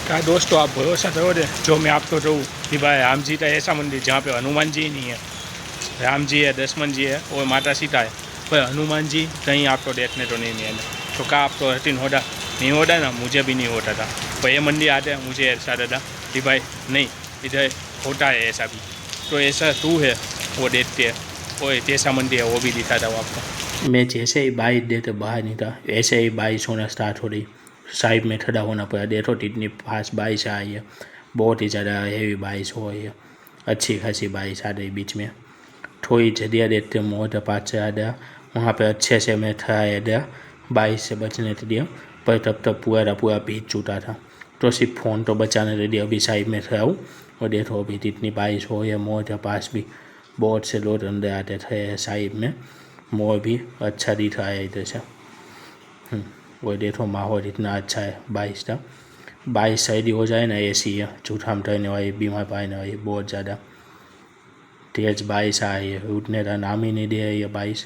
क्या दोस्तों आप भरोसा करोगे, जो मैं आपको कहूँ कि भाई राम जी का ऐसा मंदिर जहाँ पे हनुमान जी नहीं है, राम जी है, लक्ष्मण जी है और माता सीता है, पर हनुमान जी कहीं आपको देखने तो नहीं मिले। तो क्या आपको यकीन होता नहीं होता ना, मुझे भी नहीं होता था। पर ये मंदिर आते मुझे ऐसा था कि भाई नहीं, इधर होता है ऐसा भी। तो ऐसा तू है वो देखते हैं, वो कैसा मंदिर है वो भी दिखाता हूँ आपको। मैं जैसे ही बाइक देते बाहर निकला, ऐसे ही बारिश होना स्टार्ट हो रही। साइड में खड़ा होना पड़ा, देखो इतनी फास्ट बारिश आ रही है, बहुत ही ज़्यादा हैवी बारिश हो रही है, अच्छी खासी बारिश आ रही बीच में। थोड़ी जगह देखते मोटर पास से आ गया, वहाँ पे अच्छे से मैं ठहराया गया बारिश से बचने के लिए, पर तब तक पूरा पूरा भीग चुका था। तो सिर्फ फ़ोन तो बचाने के लिए अभी साइड में खड़ा हूँ। और देखो अभी इतनी बारिश हो रही है, मोटर पास भी बहुत से लोग अंदर आते थे साइड में, मोर भी अच्छा दिख रहा है इधर से। वो देखो माहौल इतना अच्छा है बारिश का। बारिश सर्दी हो जाए ना, ऐसी है झूठा में रहने वाली, बीमार पड़ने वाली, बहुत ज़्यादा तेज बारिश आ रही है, उठने का नाम ही नहीं दे रही है बारिश।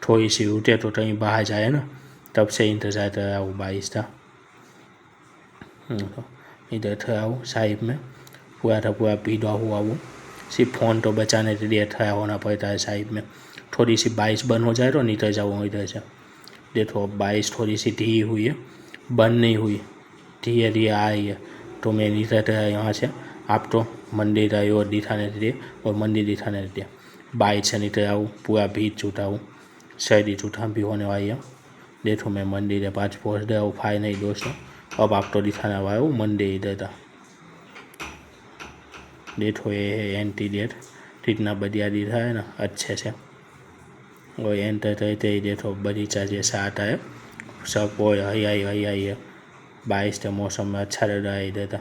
थोड़ी सी उठे तो कहीं बाहर जाए ना, तब से इंतज़ार कर रहा हूँ बारिश का। इधर खड़ा हूँ साइड में, पूरा था पूरा भीगा हुआ वो, सिर्फ फ़ोन तो बचाने के लिए खड़ा होना पड़ता है साइड में। थोड़ी सी बारिश बंद हो जाए तो निकल जाऊँ इधर से। देखो बारिश थोड़ी सी ढीली हुई है, बंद नहीं हुई, धीरे धीरे आ रही है। तो मैं निकल रहा है यहाँ से, आप तो मंदिर का और दिखाने के लिए और मंदिर दिखाने के लिए बाइक से निकल आऊँ, पूरा भीग चुका हूँ, सर्दी जुकाम भी होने वाली है। देखो मैं मंदिर के पास पहुँच गया हूँ फाइनली दोस्तों। अब आपको दिखाने वाला हूँ मंदिर इधर का। देखो ये है एंटी डेट, कितना बढ़िया दिख रहा है ना अच्छे से। और एंटर करते ही देखो बगीचा जैसा आता है, सब और हरियाई हरियाई है। बारिश के मौसम में अच्छा लग रहा है इधर का,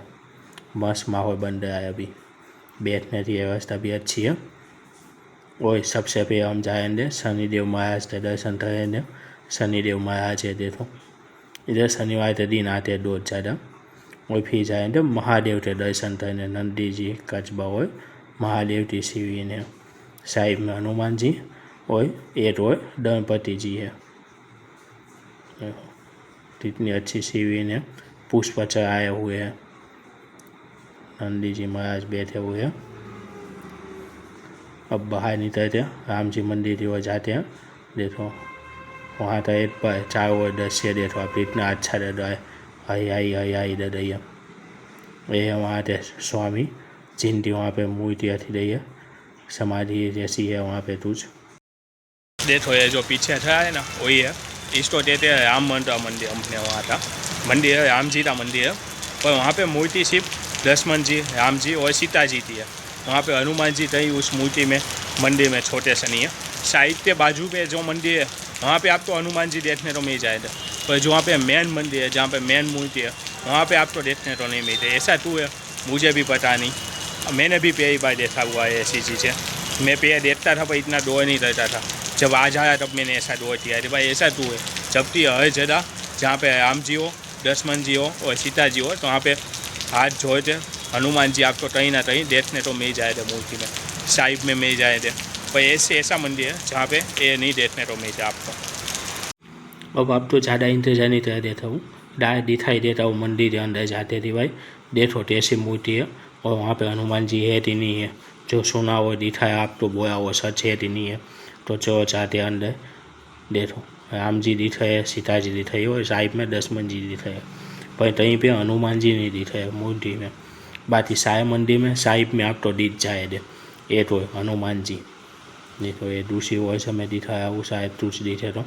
मस्त माहौल बन रहा है। अभी बैठने की व्यवस्था भी अच्छी है। और सबसे पहले हम जाएंगे शनिदेव महाराज के दर्शन करेंगे। शनिदेव महाराज है देखो, इधर शनिवार के दिन आते हैं रोज ज़्यादा। और फिर जाएंगे महादेव के दर्शन करने, नंदी जी कचबा और महादेव की शिविर है। साइड में हनुमान जी और एक और गणपति जी है। कितनी अच्छी शिविर है, पुष्प चढ़ाए हुए हैं, नंदी जी महाराज बैठे हुए हैं। अब बाहर निकलते हैं, राम जी मंदिर की ओर जाते हैं। देखो वहाँ का एक पर चारों ओर दृश्य देखो आप, इतना अच्छा लग रहा है, हरियाई हरियाई लग रही है। ये वहाँ के स्वामी जिनकी वहाँ पे मूर्ति रखी गई है, समाधि जैसी है वहाँ पे कुछ। देखो ये जो पीछे था है ना, वही है, इसको कहते हैं राम मंदिर। हमने वहाँ था मंदिर है, राम जी का मंदिर है, पर वहाँ पे मूर्ति सिर्फ लक्ष्मण जी, राम जी और सीता जी की है। वहाँ पे हनुमान जी कहीं उस मूर्ति में मंदिर में छोटे से नहीं है। साइड के बाजू पे जो मंदिर है वहाँ पे आपको हनुमान जी देखने को मिल जाएगा, पर जो वहाँ पे मेन मंदिर है, जहाँ पे मेन मूर्ति है, वहाँ पे आपको देखने को नहीं मिलते। ऐसा क्यों है मुझे भी पता नहीं, मैंने भी पहली बार देखा हुआ है ऐसी चीज़ें। मैं पहले देखता था पर इतना दौर नहीं रहता था, जब आज आया तब मैंने ऐसा दौर किया है। भाई ऐसा क्यों है, जबकि हर जगह जहाँ पे राम जी हो, लक्ष्मण जी हो और सीता जी हो, तो वहाँ पे हाथ जोड़ते हनुमान जी आपको कहीं ना कहीं देखने तो मिल जाए थे, मूर्ति में साइड में मिल जाए थे। पर ऐसा मंदिर है जहाँ पे ये नहीं देखने को मिलता आपको। अब आप तो ज़्यादा इंतजार नहीं कर देता हूँ, डायरेक्ट दिखाई देता हूँ मंदिर के अंदर जाते थे। भाई देखो ऐसी मूर्ति है और वहाँ पे हनुमान जी है कि नहीं है, जो सुना वो दिखाया आप तो बोला वो सच है कि नहीं है। तो चलो चाहते अंदर। देखो राम जी दिख रहे, सीता जी दिख रही और साइड में लक्ष्मण जी दिख रहे, पर कहीं पे हनुमान जी नहीं दिख रहे मूर्ति में। बाकी सारे मंदिर में साइड में आप तो दिख जाए दे, ये तो हनुमान जी। देखो ये दूसरी ओर से मैं दिखाया वो शायद कुछ दिखे तो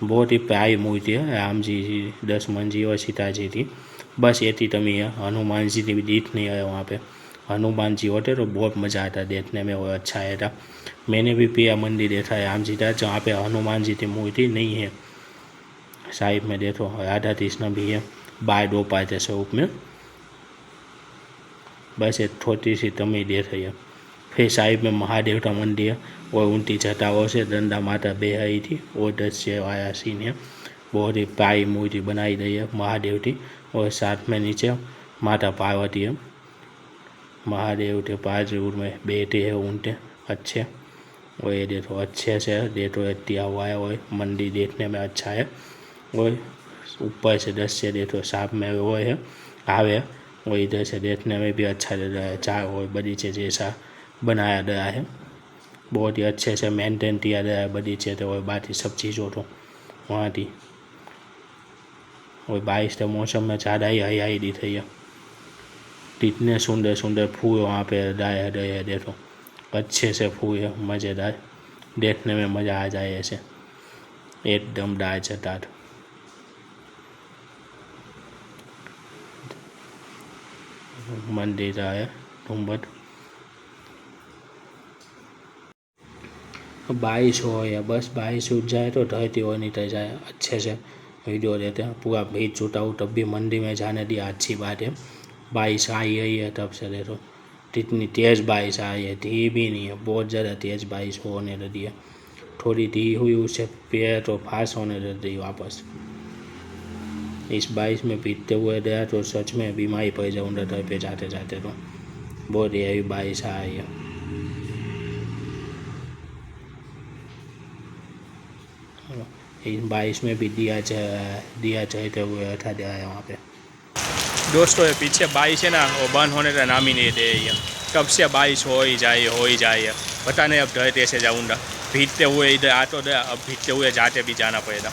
बहुत ही प्यारी मूर्ति है, राम जी लक्ष्मण जी और सीता जी थी, बस ये कमी है, हनुमान जी भी दिख नहीं रहे वहाँ पे। हनुमान जी होते तो बहुत मज़ा आता देखने में और अच्छा रहता। मैंने भी पिया मंदिर देखा है राम जी का, जहाँ पे हनुमान जी की मूर्ति नहीं है। साइड में देखो राधा कृष्ण भी है बाय दो पाते स्वरूप में, बस एक छोटी सी कमी देख रही है। फिर साइड में महादेव का मंदिर है और उनकी जटाओं से गंगा माता बह रही थी, वो दृश्य आया सीन है। बहुत ही प्यारी मूर्ति बनाई गई है महादेव की, और साथ में नीचे माता पार्वती है। महादेव के पास जरूर में बेटे हैं उनके अच्छे, और ये देखो अच्छे से देखो दिया हुआ है, और मंदिर देखने में अच्छा है। और ऊपर से दृश्य देखो साफ में वो है आवे वो इधर से देखने में भी अच्छा लग रहा है। चाय और बगीचे जैसा बनाया गया है, बहुत ही अच्छे से मेंटेन किया गया है बगीचे तो और बाकी सब चीज़ों तो वहाँ थी। और बारिश के मौसम में ज़्यादा ही हरियाली दिख रही है। कितने सुंदर सुंदर फूल वहाँ पे लगाए गए हैं, देखो अच्छे से फूल है, मज़ेदार, देखने में मज़ा आ जाए ऐसे, एकदम डाल चटाट। मंदिर है गुम्बद। बारिश हो या बस बारिश उठ जाए तो ढहती हो निकल जाए, अच्छे से वीडियो देते हैं। पूरा भीज छूटा हो तब भी मंदिर में जाने दिया, अच्छी बात है। बारिश आई रही है तब से देखो कितनी तेज़ बारिश आई है, धी भी नहीं है, बहुत ज़्यादा तेज़ बारिश होने लगी है। थोड़ी धी हुई उससे पैर तो फास्ट होने लगी वापस। इस बारिश में भीगते हुए गया तो सच में बीमारी पड़ जाऊँगा घर पे जाते जाते, तो बहुत यही बारिश आई है। इस बारिश में भी दिया चढ़ते हुए उठा दिया है वहाँ पे। दोस्तों ये पीछे बारिश है ना, वो बंद होने का नाम ही नहीं दे रही है। कब से बारिश हो ही जाए, पता नहीं अब डरते से जाऊँगा। भीगते हुए इधर आ तो गया, अब भीगते हुए जाते भी जाना पड़ेगा।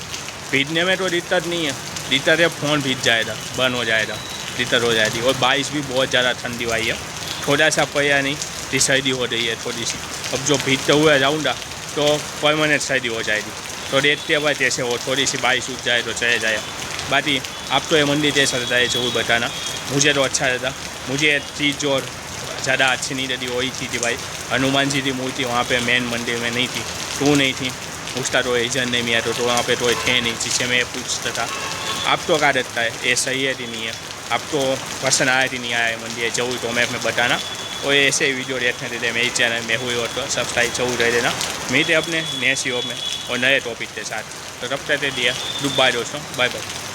भीगने में तो दिक्कत नहीं है, दिक्कत है फ़ोन भीग जाएगा, बंद हो जाएगा, दिक्कत हो जाएगी। और बारिश भी बहुत ज़्यादा ठंडी हुई है, थोड़ा सा पड़ा नहीं कि सर्दी हो रही है थोड़ी सी। अब जो भीगते हुए जाऊँगा तो परमानेंट सर्दी हो जाएगी। तो देखते हुए जैसे वो थोड़ी सी बारिश उठ जाए तो चले जाए। बाकी आप तो ये मंदिर जैसा रहता है जरूर बताना, मुझे तो अच्छा रहता। मुझे एक चीज़ जो ज़्यादा अच्छी नहीं रहती वही थी कि भाई हनुमान जी की मूर्ति वहाँ पे मेन मंदिर में नहीं थी, क्यों नहीं थी उसका तो रीजन नहीं मिला, तो वहाँ पे तो थे नहीं, जिससे मैं पूछता था। आप तो क्या रहता है ये सही है कि नहीं है, आप तो पसंद आया कि नहीं आया मंदिर, जरूर तो मैं बताना। और ऐसे वीडियो देखने देते मेरे चैनल में हुई हो तो सब्सक्राइब जरूर कर देना। मिलते अपने नए वीडियो में और नए टॉपिक के साथ। तो तब तक के लिए गुड बाय दोस्तों, बाय बाय।